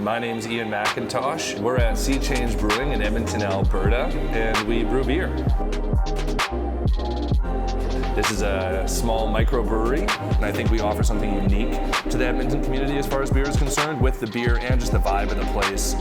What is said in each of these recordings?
My name's McIntosh. We're at Change Brewing in Edmonton, Alberta, and we brew beer. This is a small microbrewery, and I think we offer something unique to the Edmonton community as far as beer is concerned, with the beer and just the vibe of the place.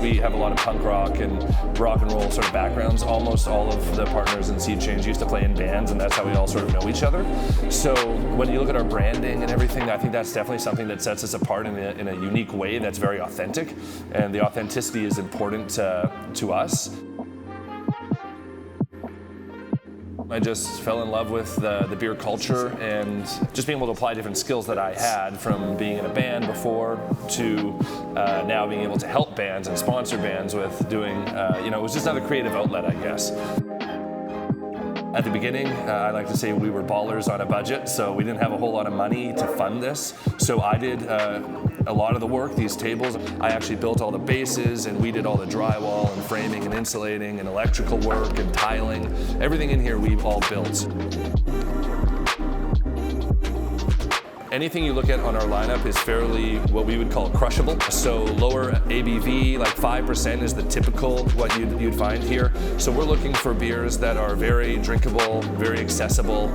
We have a lot of punk rock and rock and roll sort of backgrounds. Almost all of the partners in Seed Change used to play in bands, and that's how we all sort of know each other. So when you look at our branding and everything, I think that's definitely something that sets us apart in a unique way that's very authentic, and the authenticity is important to us. I just fell in love with the beer culture and just being able to apply different skills that I had from being in a band before to now being able to help bands and sponsor bands with doing, it was just another creative outlet, I guess. At the beginning, I like to say we were ballers on a budget, so we didn't have a whole lot of money to fund this. So I did a lot of the work, these tables. I actually built all the bases, and we did all the drywall and framing and insulating and electrical work and tiling. Everything in here we've all built. Anything you look at on our lineup is fairly what we would call crushable. So lower ABV, like 5% is the typical what you'd find here. So we're looking for beers that are very drinkable, very accessible,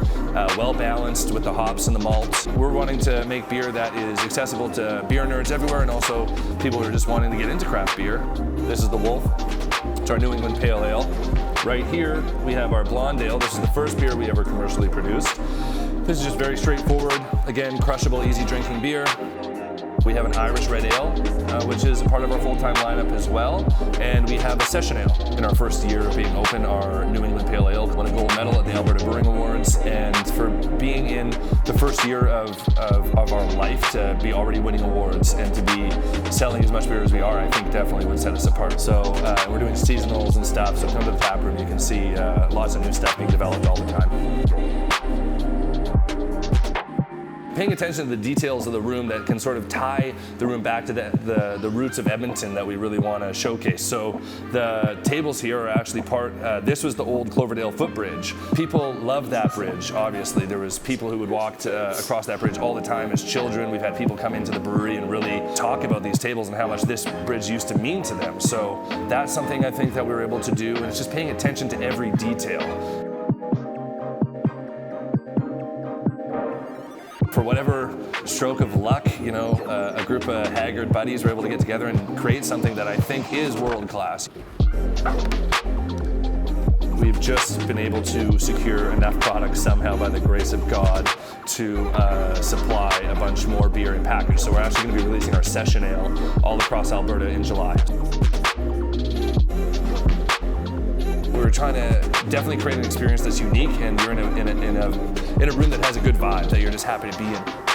well balanced with the hops and the malts. We're wanting to make beer that is accessible to beer nerds everywhere, and also people who are just wanting to get into craft beer. This is the Wolf. It's our New England Pale Ale. Right here we have our Blonde Ale. This is the first beer we ever commercially produced. This is just very straightforward, again, crushable, easy drinking beer. We have an Irish Red Ale, which is a part of our full-time lineup as well. And we have a Session Ale. In our first year of being open, our New England Pale Ale won a gold medal at the Alberta Brewing Awards. And for being in the first year of our life to be already winning awards and to be selling as much beer as we are, I think definitely would set us apart. So we're doing seasonals and stuff, so come to the tap room, you can see lots of new stuff being developed all the time. Paying attention to the details of the room that can sort of tie the room back to the roots of Edmonton that we really want to showcase. So the tables here are actually this was the old Cloverdale footbridge. People love that bridge, obviously. There was people who would walk across that bridge all the time as children. We've had people come into the brewery and really talk about these tables and how much this bridge used to mean to them. So that's something I think that we were able to do, and it's just paying attention to every detail. For whatever stroke of luck, a group of haggard buddies were able to get together and create something that I think is world class. We've just been able to secure enough product somehow by the grace of God to supply a bunch more beer in package. So we're actually going to be releasing our Session Ale all across Alberta in July. We're trying to definitely create an experience that's unique, and you're in a room that has a good vibe that you're just happy to be in.